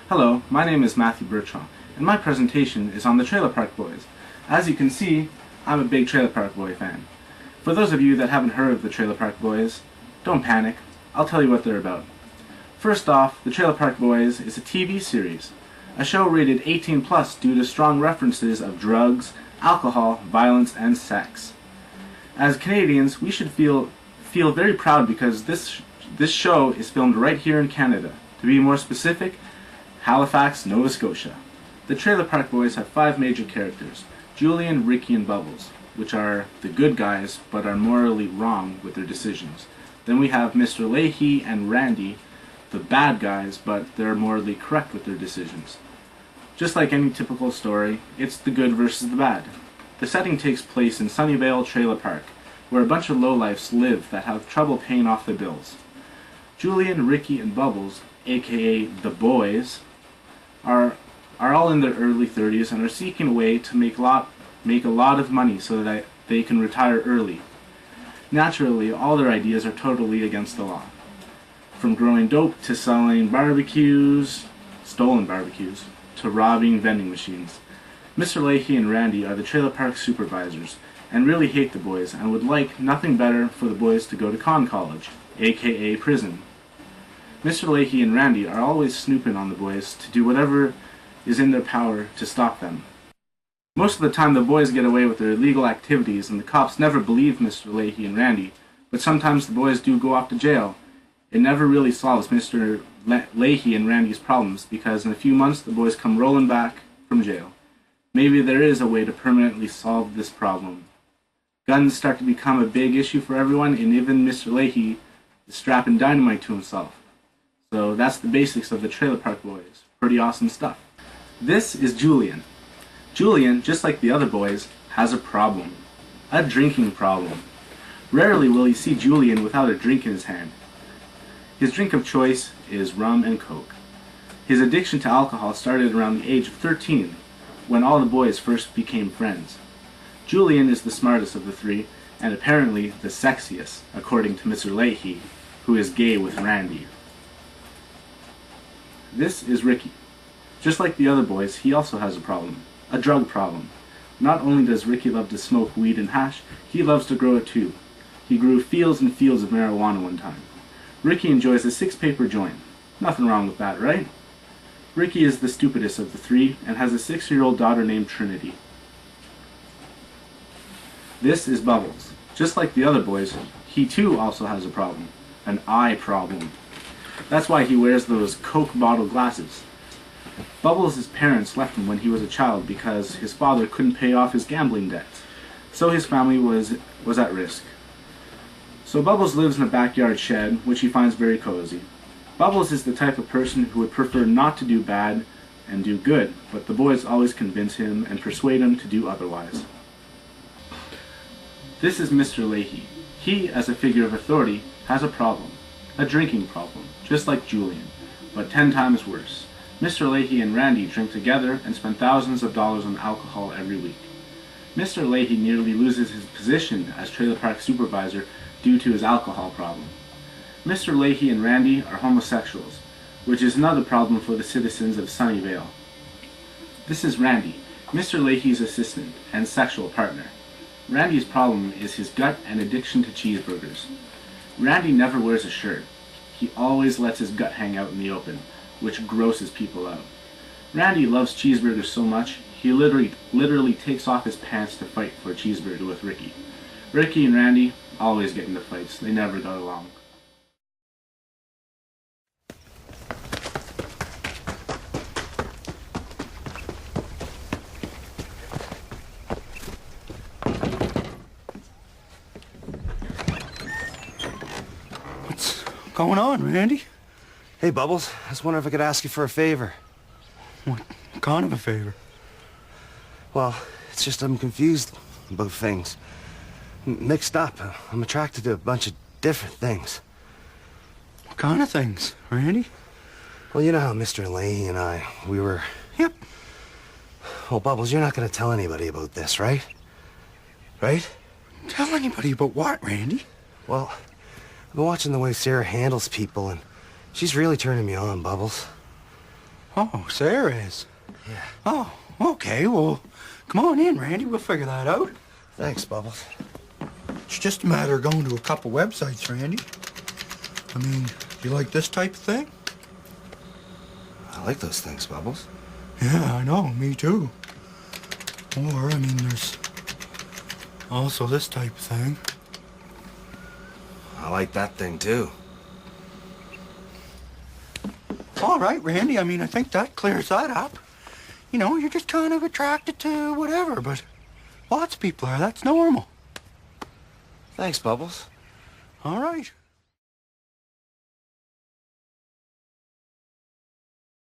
Hello, my name is Matthew Bertrand, and my presentation is on the Trailer Park Boys. As you can see, I'm a big Trailer Park Boy fan. For those of you that haven't heard of the Trailer Park Boys, don't panic, I'll tell you what they're about. First off, the Trailer Park Boys is a TV series, a show rated 18 plus due to strong references of drugs, alcohol, violence, and sex. As Canadians, we should feel very proud because this show is filmed right here in Canada. To be more specific, Halifax, Nova Scotia. The Trailer Park Boys have 5 major characters: Julian, Ricky, and Bubbles, which are the good guys but are morally wrong with their decisions. Then we have Mr. Leahy and Randy, the bad guys, but they're morally correct with their decisions. Just like any typical story, it's the good versus the bad. The setting takes place in Sunnyvale Trailer Park, where a bunch of lowlifes live that have trouble paying off their bills. Julian, Ricky, and Bubbles, aka the boys, are all in their early 30s and are seeking a way to make a lot of money so that they can retire early. Naturally, all their ideas are totally against the law. From growing dope to selling stolen barbecues, to robbing vending machines. Mr. Leahy and Randy are the trailer park supervisors and really hate the boys and would like nothing better for the boys to go to con college, aka prison. Mr. Leahy and Randy are always snooping on the boys to do whatever is in their power to stop them. Most of the time the boys get away with their illegal activities and the cops never believe Mr. Leahy and Randy, but sometimes the boys do go off to jail. It never really solves Mr. Leahy and Randy's problems because in a few months the boys come rolling back from jail. Maybe there is a way to permanently solve this problem. Guns start to become a big issue for everyone, and even Mr. Leahy is strapping dynamite to himself. So that's the basics of the Trailer Park Boys. Pretty awesome stuff. This is Julian. Julian, just like the other boys, has a problem. A drinking problem. Rarely will you see Julian without a drink in his hand. His drink of choice is rum and coke. His addiction to alcohol started around the age of 13, when all the boys first became friends. Julian is the smartest of the 3, and apparently the sexiest, according to Mr. Leahy, who is gay with Randy. This is Ricky. Just like the other boys, he also has a problem. A drug problem. Not only does Ricky love to smoke weed and hash, he loves to grow it too. He grew fields and fields of marijuana one time. Ricky enjoys a 6-paper joint. Nothing wrong with that, right? Ricky is the stupidest of the 3 and has a 6-year-old daughter named Trinity. This is Bubbles. Just like the other boys, he too also has a problem. An eye problem. That's why he wears those Coke bottle glasses. Bubbles' parents left him when he was a child because his father couldn't pay off his gambling debts, so his family was at risk. So Bubbles lives in a backyard shed, which he finds very cozy. Bubbles is the type of person who would prefer not to do bad and do good, but the boys always convince him and persuade him to do otherwise. This is Mr. Leahy. He, as a figure of authority, has a problem. A drinking problem, just like Julian, but 10 times worse. Mr. Leahy and Randy drink together and spend thousands of dollars on alcohol every week. Mr. Leahy nearly loses his position as trailer park supervisor due to his alcohol problem. Mr. Leahy and Randy are homosexuals, which is another problem for the citizens of Sunnyvale. This is Randy, Mr. Leahy's assistant and sexual partner. Randy's problem is his gut and addiction to cheeseburgers. Randy never wears a shirt. He always lets his gut hang out in the open, which grosses people out. Randy loves cheeseburgers so much, he literally takes off his pants to fight for a cheeseburger with Ricky. Ricky and Randy always get into fights. They never got along. What's going on, Randy? Hey, Bubbles. I was wondering if I could ask you for a favor. What kind of a favor? Well, it's just I'm confused about things. Mixed up. I'm attracted to a bunch of different things. What kind of things, Randy? Well, you know how Mr. Leahy and we were... Yep. Well, Bubbles, you're not going to tell anybody about this, right? Right? Tell anybody about what, Randy? Well, I've been watching the way Sarah handles people, and she's really turning me on, Bubbles. Oh, Sarah is. Yeah. Oh, okay, well, come on in, Randy. We'll figure that out. Thanks, Bubbles. It's just a matter of going to a couple websites, Randy. I mean, you like this type of thing? I like those things, Bubbles. Yeah, I know, me too. Or, I mean, there's also this type of thing. I like that thing, too. All right, Randy, I mean, I think that clears that up. You know, you're just kind of attracted to whatever, but lots of people are. That's normal. Thanks, Bubbles. All right.